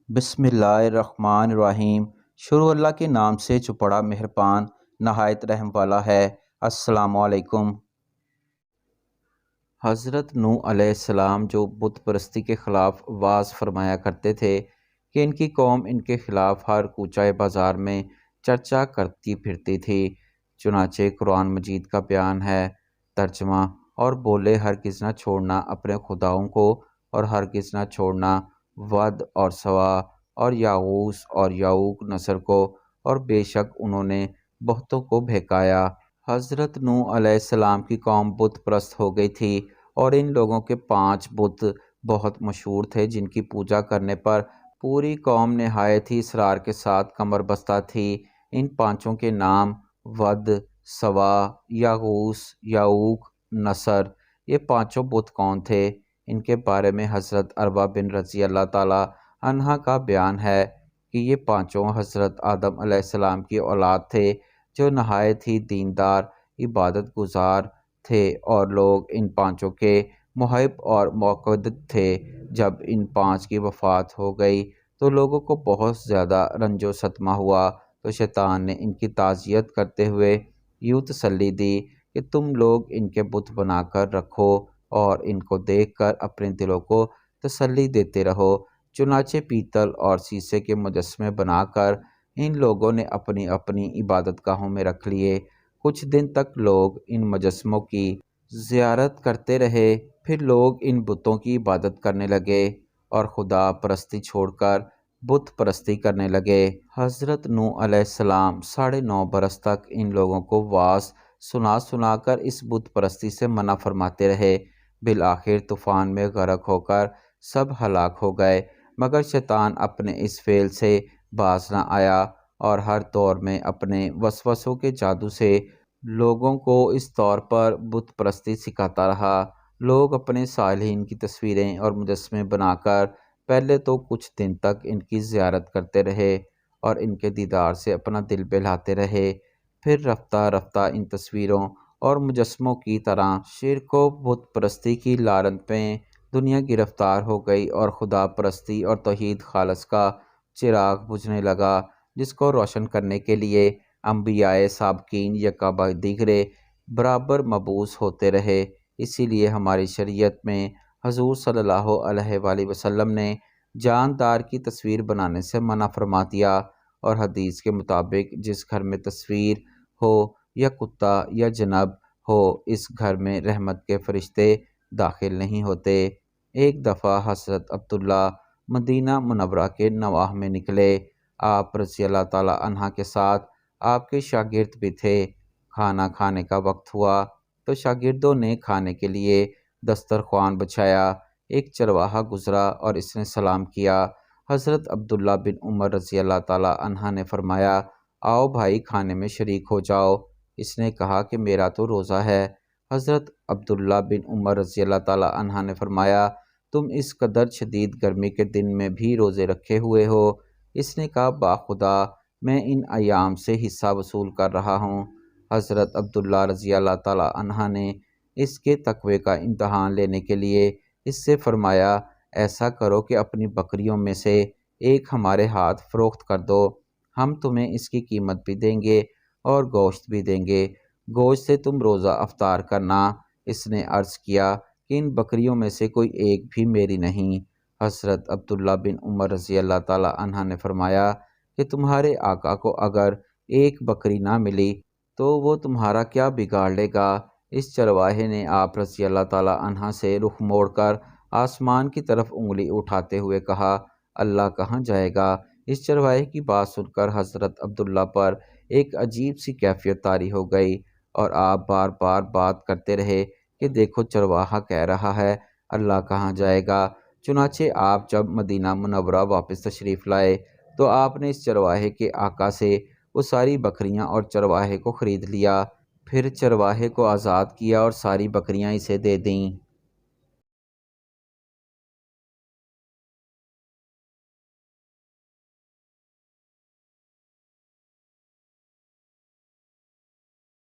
بسم اللہ الرحمن الرحیم۔ شروع اللہ کے نام سے جو بڑا مہربان نہایت رحم والا ہے۔ السلام علیکم۔ حضرت نوح علیہ السلام جو بت پرستی کے خلاف واز فرمایا کرتے تھے کہ ان کی قوم ان کے خلاف ہر کوچہ بازار میں چرچا کرتی پھرتی تھی، چنانچہ قرآن مجید کا بیان ہے ترجمہ: اور بولے ہرگز نہ چھوڑنا اپنے خداؤں کو، اور ہرگز نہ چھوڑنا ود اور سوا اور یاغوث اور یعوق نصر کو، اور بے شک انہوں نے بہتوں کو بہکایا۔ حضرت نوح علیہ السلام کی قوم بت پرست ہو گئی تھی، اور ان لوگوں کے 5 بت بہت مشہور تھے جن کی پوجا کرنے پر پوری قوم نہایت ہی اصرار کے ساتھ کمر بستہ تھی۔ ان 5 کے نام ود، سوا، یاغوث، یعوق، نصر۔ یہ 5 بت کون تھے؟ ان کے بارے میں حضرت عروہ بن رضی اللہ تعالی عنہ کا بیان ہے کہ یہ 5 حضرت آدم علیہ السلام کی اولاد تھے جو نہایت ہی دیندار، عبادت گزار تھے، اور لوگ ان 5 کے محب اور مقتدی تھے۔ جب ان 5 کی وفات ہو گئی تو لوگوں کو بہت زیادہ رنج و صدمہ ہوا، تو شیطان نے ان کی تعزیت کرتے ہوئے یوں تسلی دی کہ تم لوگ ان کے بت بنا کر رکھو اور ان کو دیکھ کر اپنے دلوں کو تسلی دیتے رہو۔ چنانچہ پیتل اور سیسے کے مجسمے بنا کر ان لوگوں نے اپنی اپنی عبادت گاہوں میں رکھ لیے۔ کچھ دن تک لوگ ان مجسموں کی زیارت کرتے رہے، پھر لوگ ان بتوں کی عبادت کرنے لگے اور خدا پرستی چھوڑ کر بت پرستی کرنے لگے۔ حضرت نوح علیہ السلام 9.5 برس تک ان لوگوں کو واعظ سنا سنا کر اس بت پرستی سے منع فرماتے رہے۔ بالآخر طوفان میں غرق ہو کر سب ہلاک ہو گئے، مگر شیطان اپنے اس فعل سے باز نہ آیا اور ہر دور میں اپنے وسوسوں کے جادو سے لوگوں کو اس طور پر بت پرستی سکھاتا رہا۔ لوگ اپنے صالحین کی تصویریں اور مجسمے بنا کر پہلے تو کچھ دن تک ان کی زیارت کرتے رہے اور ان کے دیدار سے اپنا دل بہلاتے رہے، پھر رفتہ رفتہ ان تصویروں اور مجسموں کی طرح شرک و بت پرستی کی لعنت میں دنیا گرفتار ہو گئی اور خدا پرستی اور توحید خالص کا چراغ بجھنے لگا، جس کو روشن کرنے کے لیے انبیاء سابقین یکا بعد دیگرے برابر مبعوث ہوتے رہے۔ اسی لیے ہماری شریعت میں حضور صلی اللہ علیہ وآلہ وسلم نے جاندار کی تصویر بنانے سے منع فرما دیا، اور حدیث کے مطابق جس گھر میں تصویر ہو یا کتا یا جنب ہو، اس گھر میں رحمت کے فرشتے داخل نہیں ہوتے۔ ایک دفعہ حضرت عبداللہ مدینہ منورہ کے نواح میں نکلے۔ آپ رضی اللہ تعالی عنہ کے ساتھ آپ کے شاگرد بھی تھے۔ کھانا کھانے کا وقت ہوا تو شاگردوں نے کھانے کے لیے دسترخوان بچھایا۔ ایک چرواہا گزرا اور اس نے سلام کیا۔ حضرت عبداللہ بن عمر رضی اللہ تعالی عنہ نے فرمایا، آؤ بھائی کھانے میں شریک ہو جاؤ۔ اس نے کہا کہ میرا تو روزہ ہے۔ حضرت عبداللہ بن عمر رضی اللہ تعالی عنہ نے فرمایا، تم اس قدر شدید گرمی کے دن میں بھی روزے رکھے ہوئے ہو؟ اس نے کہا، باخدا میں ان ایام سے حصہ وصول کر رہا ہوں۔ حضرت عبداللہ رضی اللہ تعالی عنہ نے اس کے تقوی کا امتحان لینے کے لیے اس سے فرمایا، ایسا کرو کہ اپنی بکریوں میں سے ایک ہمارے ہاتھ فروخت کر دو، ہم تمہیں اس کی قیمت بھی دیں گے اور گوشت بھی دیں گے، گوشت سے تم روزہ افطار کرنا۔ اس نے عرض کیا کہ ان بکریوں میں سے کوئی ایک بھی میری نہیں۔ حضرت عبداللہ بن عمر رضی اللہ تعالی عنہ نے فرمایا کہ تمہارے آقا کو اگر ایک بکری نہ ملی تو وہ تمہارا کیا بگاڑ لے گا؟ اس چرواہے نے آپ رضی اللہ تعالی عنہ سے رخ موڑ کر آسمان کی طرف انگلی اٹھاتے ہوئے کہا، اللہ کہاں جائے گا؟ اس چرواہے کی بات سن کر حضرت عبداللہ پر ایک عجیب سی کیفیت طاری ہو گئی، اور آپ بار بار بات کرتے رہے کہ دیکھو چرواہا کہہ رہا ہے اللہ کہاں جائے گا۔ چنانچہ آپ جب مدینہ منورہ واپس تشریف لائے تو آپ نے اس چرواہے کے آقا سے وہ ساری بکریاں اور چرواہے کو خرید لیا، پھر چرواہے کو آزاد کیا اور ساری بکریاں اسے دے دیں۔